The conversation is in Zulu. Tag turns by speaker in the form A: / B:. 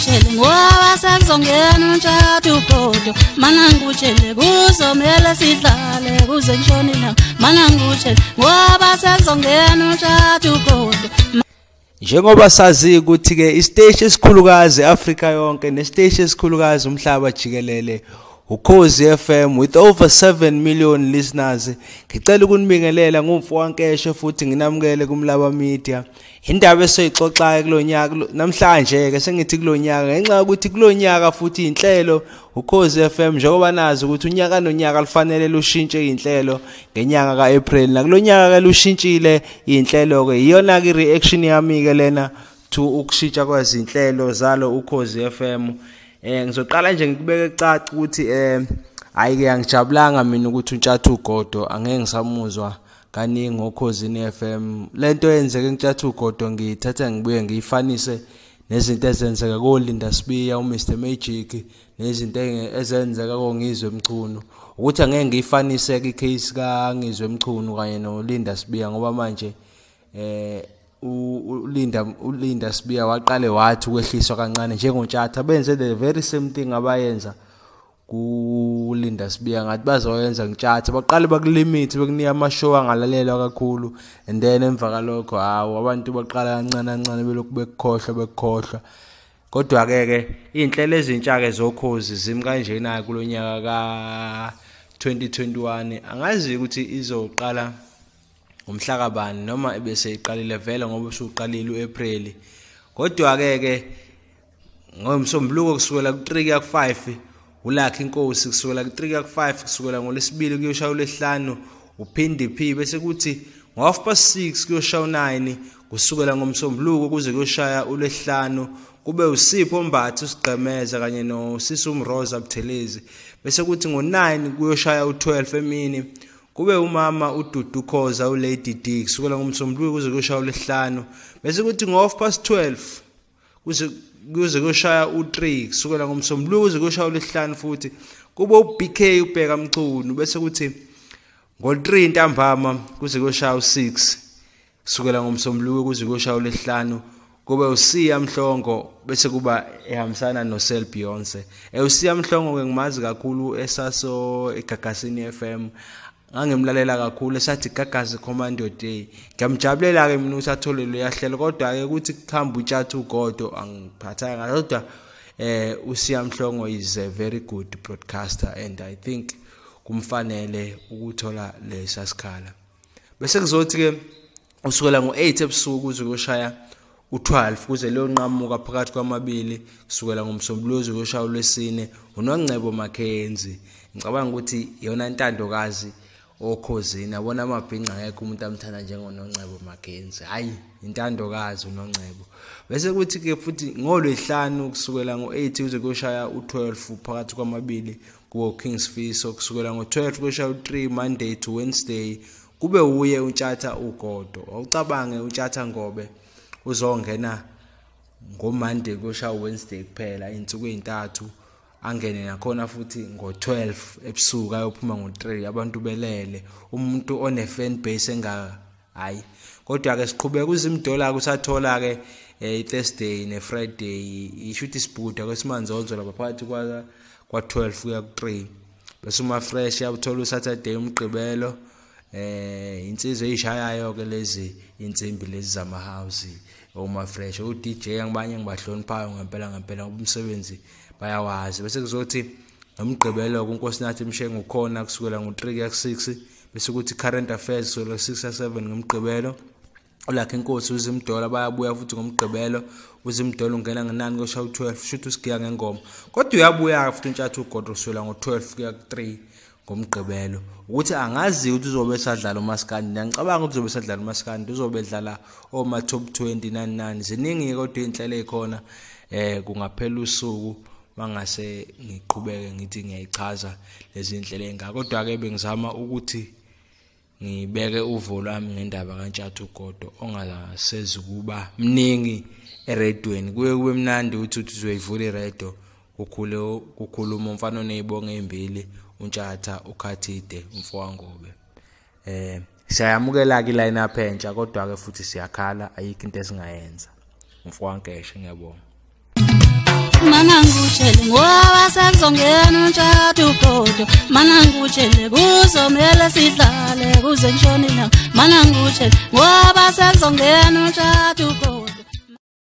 A: ngutshele ngoba sekuzongena untshatu ugodo mana ngutshele kuzomela sidlale kuze ngishone ilanga mana ngutshele ngoba sekuzongena untshatu ugodo.
B: Njengoba sazi ukuthi ke isiteshi esikhulukazi Africa yonke nesiteshi esikhulukazi umhlaba jikelele Ukhozi FM with over 7 million listeners. Ngicela ukunibingelela ngumfowakeshe futhi nginamukele kumlaba media. Indaba esiyixoxayo kulonyaka namhlanje ke sengithi kulonyaka ngenxa ukuthi kulonyaka futhi inhlelo Ukhozi FM njengoba nazi ukuthi unyaka nonyaka lifanele lushintshe inhlelo ngenyanga kaApril nakulonyaka ke lushintshile inhlelo ke iyona ke reaction yami ke lena to ukushintsha kwezinhlelo zalo Ukhozi FM. Ngizoqala nje ngikubeke caca ukuthi ayike angijabulanga mina ukuthi untshatu ugodo angeke ngisamuzwa kaningi ngokhosini FM. Lento yenzeke untshatu ugodo ngiyithatha ngibuye ngiyifanise nezinto ezenzeka koLinda Sibiya uMr Magic nezinto ezenzeka koNgizwe Mchunu ukuthi angeke ngiyifanise ke icase kaNgizwe Mchunu kanye noLinda Sibiya ngoba manje uLinda Sibiya waqale wathi ukwehliswa kancane njengontshata benze the very same thing abayenza kuLinda Sibiya ngathi bazoyenza ngitshata baqale bakulimit bekunika amashow angalalelwa kakhulu and then emva kalokho hawo abantu baqala kancane belokhu bekukhohlwa kodwa ke inhlelo ezintsha ke zokhozi zimi kanjena kulonyaka ka 2021 angazi ukuthi izoqala umhla kabani noma bese iqalile vele ngoba usuqalile uApril kodwa ke ngomsombuluko kusukela ku3 ku5 ulakhi inkosi kusukela ku3 ku5 kusukela ngolesibili kuyoshaya uLesihlanu uphinde phi bese kuthi ngo6 kuyoshaya u9 kusukela ngomsombuluko kuze kuyoshaya uLesihlanu kube uSipho Mbatha usigqemeza kanye noSisi uMroza Buthelezi bese kuthi ngo9 kuyoshaya u12 emini kube umama uDudu Khoza uLady D kusukela ngomsombuluko kuze kuyoshaya uLesihlanu bese kuthi ngo12 kuze kuyoshaya u3 kusukela ngomsombuluko kuze kuyoshaya uLesihlanu futhi kube uBK ubheka Mchunu bese kuthi ngo3 ntambama kuze kuyoshaya u6 kusukela ngomsombuluko kuze kuyoshaya uLesihlanu kube uSiya Mhlongo bese kuba ehambisana noSel Beyonce uSiya Mhlongo ke ngimazi kakhulu esaso eGagasini FM ngangimlalela kakhulu esathi Gagazi Commando Day ngiyamjabulela ke mina usathole lo yahlelo kodwa ke ukuthi kuhamba untshatu ugodo angiphathanga kodwa uSiya Mhlongo is a very good broadcaster and I think kumfanele ukuthola lesasikhala bese kuzothi ke usukela ngo8 ebusuku kuze kuyoshaya u12 kuze leyo nqamuka phakathi kwamabili kusukela ngomsombuluko kuyoshaya uLwesine uNongcebo Mackenzie ngicabanga ukuthi iyona intandokazi okhosini abona amabhinqa ngeke umuntu amthanda njengoNongcebo Mackenzie hayi intandokazi uNongcebo bese kuthi ke futhi ngoLwesihlanu kusukela ngo8 kuze kuyoshaya u12 phakathi kwamabili kuwo King's Feast kusukela ngo12 kuyoshaya u3 Monday to Wednesday kube uye untshata ugodo awucabange untshata ngobe uzongena ngoMonday kuyoshaya uWednesday kuphela insuku ezintathu angene nakhona futhi ngo12 ebusuku ayophuma ngo3 abantu belele umuntu one fan base engaka hayi kodwa ke siqhubeka uzimdola kusathola ke iThursday neFriday ishuthi sibhuda kwesimanzonzo lapha phakathi kwa12 kuya ku3 bese uma fresh yabuthola uSaturday umgqibelo insizwe eyishayayo ke lezi insimbi lezi zama house oma fresh uDJ angibanye ngibahloniphayo ngempela umsebenzi bayawazi bese kuzothi umgqibelo kuNkosinathi Mshengu ukhona kusukela ngo3 kuya ku6 bese kuthi current affairs kusukela 6 7 ngomgqibelo ulakhe inkosi uzimdola bayabuya futhi ngomgqibelo uzimdola ungena ngenani koshaya u12 shothi usigiya ngengoma kodwa uyabuya futhi untshatu ugodo kusukela ngo12 kuya ku3 ngomgqibelo ukuthi angazi ukuthi uzobe esadlala uMaskandi ngicabanga ukuthi uzobe esadlala uMaskandi uzobe edlala oma top 29 ziningi kodwa inhlelo ezikhona kungaphela usuku mangase ngiqhubeke ngithi ngiyayichaza lezi inhlelo engaka kodwa ke bengizama ukuthi ngibeke uvo lwami ngendaba kaNtshatu ugodo ongasezi kuba mningi eradweni kube mnandi ukuthi uzoyivula iradio kukhuluma umfana onezibongo ezimbili uNtshata uKhathide umfowanggobe siyamukela ke line up entsha kodwa ke futhi siyakhala ayikho into esingayenza umfowankeshe ngiyabonga
A: mana ngutshele ngoba sekuzongena umtshado ugodo mana ngutshele kuzomela sidlale kuze ngishone ilanga mana ngutshele ngoba sekuzongena umtshado ugodo